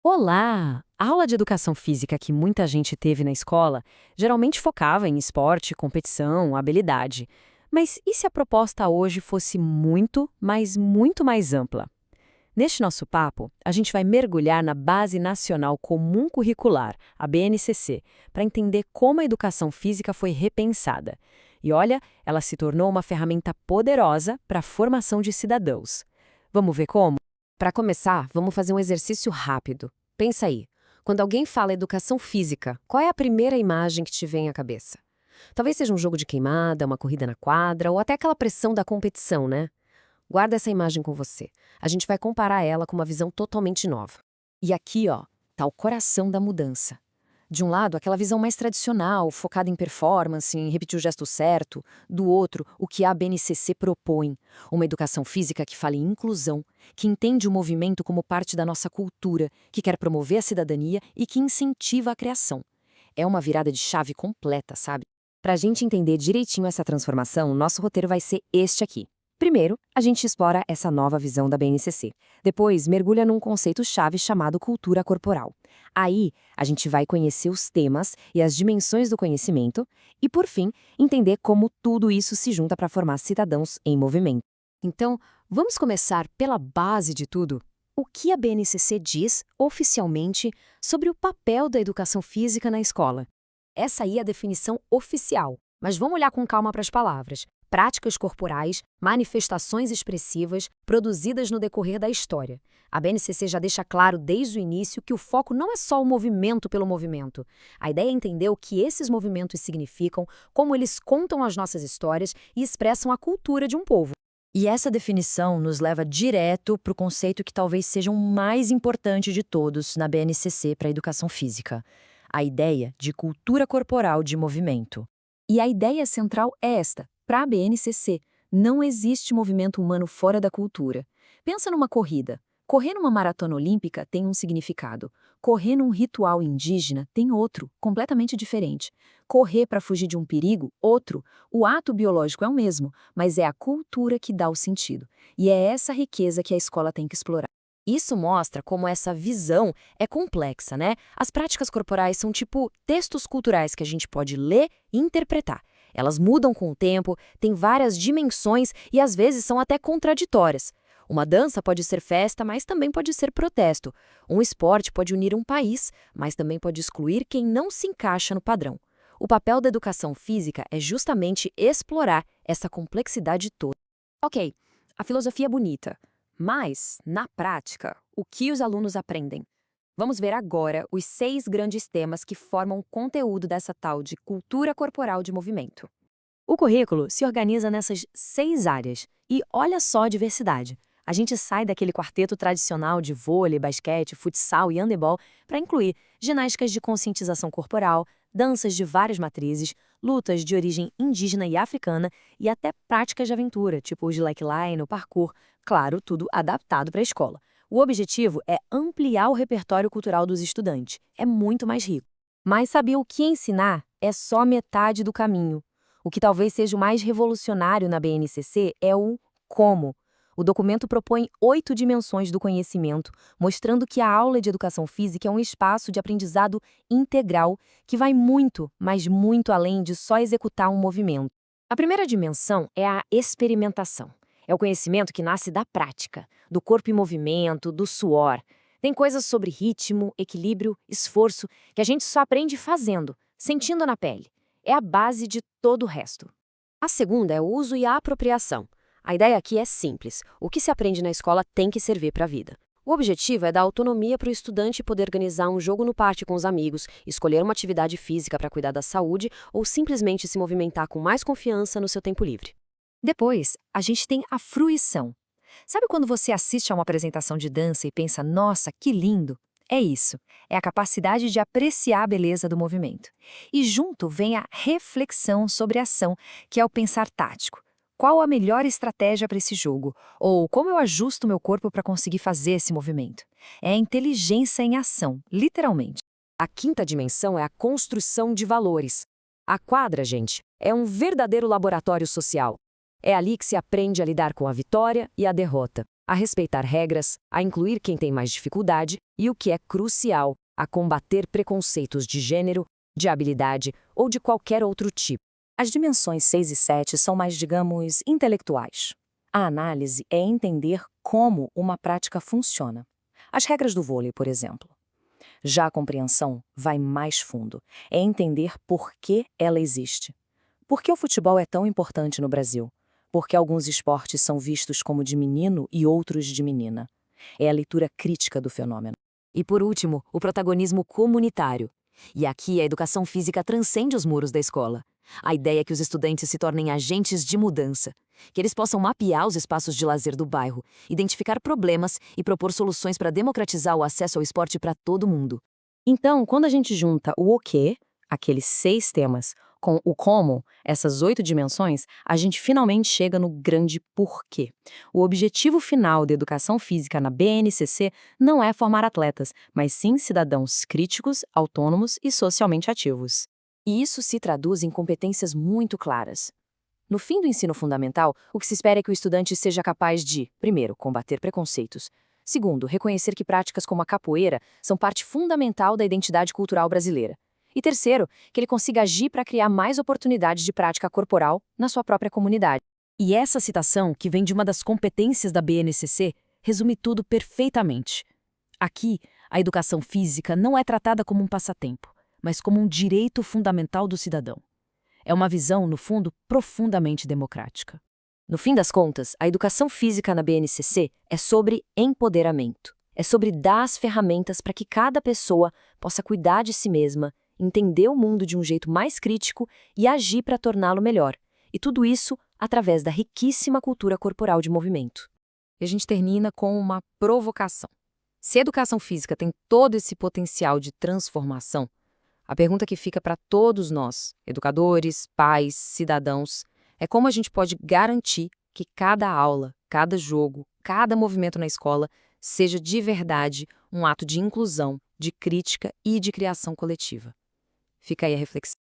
Olá! A aula de educação física que muita gente teve na escola geralmente focava em esporte, competição, habilidade. Mas e se a proposta hoje fosse muito, mas muito mais ampla? Neste nosso papo, a gente vai mergulhar na Base Nacional Comum Curricular, a BNCC, para entender como a educação física foi repensada. E olha, ela se tornou uma ferramenta poderosa para a formação de cidadãos. Vamos ver como? Para começar, vamos fazer um exercício rápido. Pensa aí. Quando alguém fala educação física, qual é a primeira imagem que te vem à cabeça? Talvez seja um jogo de queimada, uma corrida na quadra ou até aquela pressão da competição, né? Guarda essa imagem com você. A gente vai comparar ela com uma visão totalmente nova. E aqui, ó, tá o coração da mudança. De um lado, aquela visão mais tradicional, focada em performance, em repetir o gesto certo. Do outro, o que a BNCC propõe. Uma educação física que fala em inclusão, que entende o movimento como parte da nossa cultura, que quer promover a cidadania e que incentiva a criação. É uma virada de chave completa, sabe? Para a gente entender direitinho essa transformação, nosso roteiro vai ser este aqui. Primeiro, a gente explora essa nova visão da BNCC. Depois, mergulha num conceito-chave chamado cultura corporal. Aí, a gente vai conhecer os temas e as dimensões do conhecimento e, por fim, entender como tudo isso se junta para formar cidadãos em movimento. Então, vamos começar pela base de tudo. O que a BNCC diz, oficialmente, sobre o papel da educação física na escola? Essa aí é a definição oficial, mas vamos olhar com calma para as palavras. Práticas corporais, manifestações expressivas, produzidas no decorrer da história. A BNCC já deixa claro desde o início que o foco não é só o movimento pelo movimento. A ideia é entender o que esses movimentos significam, como eles contam as nossas histórias e expressam a cultura de um povo. E essa definição nos leva direto para o conceito que talvez seja o mais importante de todos na BNCC para a educação física: a ideia de cultura corporal de movimento. E a ideia central é esta: para a BNCC, não existe movimento humano fora da cultura. Pensa numa corrida. Correr numa maratona olímpica tem um significado. Correr num ritual indígena tem outro, completamente diferente. Correr para fugir de um perigo, outro. O ato biológico é o mesmo, mas é a cultura que dá o sentido. E é essa riqueza que a escola tem que explorar. Isso mostra como essa visão é complexa, né? As práticas corporais são tipo textos culturais que a gente pode ler e interpretar. Elas mudam com o tempo, têm várias dimensões e às vezes são até contraditórias. Uma dança pode ser festa, mas também pode ser protesto. Um esporte pode unir um país, mas também pode excluir quem não se encaixa no padrão. O papel da educação física é justamente explorar essa complexidade toda. Ok, a filosofia é bonita, mas, na prática, o que os alunos aprendem? Vamos ver agora os 6 grandes temas que formam o conteúdo dessa tal de cultura corporal de movimento. O currículo se organiza nessas 6 áreas e olha só a diversidade. A gente sai daquele quarteto tradicional de vôlei, basquete, futsal e handebol para incluir ginásticas de conscientização corporal, danças de várias matrizes, lutas de origem indígena e africana e até práticas de aventura, tipo o slackline, o parkour, claro, tudo adaptado para a escola. O objetivo é ampliar o repertório cultural dos estudantes. É muito mais rico. Mas saber o que ensinar é só metade do caminho. O que talvez seja o mais revolucionário na BNCC é o como. O documento propõe 8 dimensões do conhecimento, mostrando que a aula de educação física é um espaço de aprendizado integral que vai muito, mas muito além de só executar um movimento. A primeira dimensão é a experimentação. É o conhecimento que nasce da prática, do corpo em movimento, do suor. Tem coisas sobre ritmo, equilíbrio, esforço, que a gente só aprende fazendo, sentindo na pele. É a base de todo o resto. A segunda é o uso e a apropriação. A ideia aqui é simples. O que se aprende na escola tem que servir para a vida. O objetivo é dar autonomia para o estudante poder organizar um jogo no parque com os amigos, escolher uma atividade física para cuidar da saúde ou simplesmente se movimentar com mais confiança no seu tempo livre. Depois, a gente tem a fruição. Sabe quando você assiste a uma apresentação de dança e pensa, nossa, que lindo? É isso. É a capacidade de apreciar a beleza do movimento. E junto vem a reflexão sobre a ação, que é o pensar tático. Qual a melhor estratégia para esse jogo? Ou como eu ajusto meu corpo para conseguir fazer esse movimento? É a inteligência em ação, literalmente. A quinta dimensão é a construção de valores. A quadra, gente, é um verdadeiro laboratório social. É ali que se aprende a lidar com a vitória e a derrota, a respeitar regras, a incluir quem tem mais dificuldade e, o que é crucial, a combater preconceitos de gênero, de habilidade ou de qualquer outro tipo. As dimensões 6 e 7 são mais, digamos, intelectuais. A análise é entender como uma prática funciona. As regras do vôlei, por exemplo. Já a compreensão vai mais fundo. É entender por que ela existe. Por que o futebol é tão importante no Brasil? Por que alguns esportes são vistos como de menino e outros de menina? É a leitura crítica do fenômeno. E por último, o protagonismo comunitário. E aqui a educação física transcende os muros da escola. A ideia é que os estudantes se tornem agentes de mudança, que eles possam mapear os espaços de lazer do bairro, identificar problemas e propor soluções para democratizar o acesso ao esporte para todo mundo. Então, quando a gente junta o quê, aqueles 6 temas, com o como, essas 8 dimensões, a gente finalmente chega no grande porquê. O objetivo final da educação física na BNCC não é formar atletas, mas sim cidadãos críticos, autônomos e socialmente ativos. E isso se traduz em competências muito claras. No fim do ensino fundamental, o que se espera é que o estudante seja capaz de, primeiro, combater preconceitos. Segundo, reconhecer que práticas como a capoeira são parte fundamental da identidade cultural brasileira. E terceiro, que ele consiga agir para criar mais oportunidades de prática corporal na sua própria comunidade. E essa citação, que vem de uma das competências da BNCC, resume tudo perfeitamente. Aqui, a educação física não é tratada como um passatempo, mas como um direito fundamental do cidadão. É uma visão, no fundo, profundamente democrática. No fim das contas, a educação física na BNCC é sobre empoderamento. É sobre dar as ferramentas para que cada pessoa possa cuidar de si mesma, entender o mundo de um jeito mais crítico e agir para torná-lo melhor. E tudo isso através da riquíssima cultura corporal de movimento. E a gente termina com uma provocação. Se a educação física tem todo esse potencial de transformação, a pergunta que fica para todos nós, educadores, pais, cidadãos, é como a gente pode garantir que cada aula, cada jogo, cada movimento na escola seja de verdade um ato de inclusão, de crítica e de criação coletiva. Fica aí a reflexão.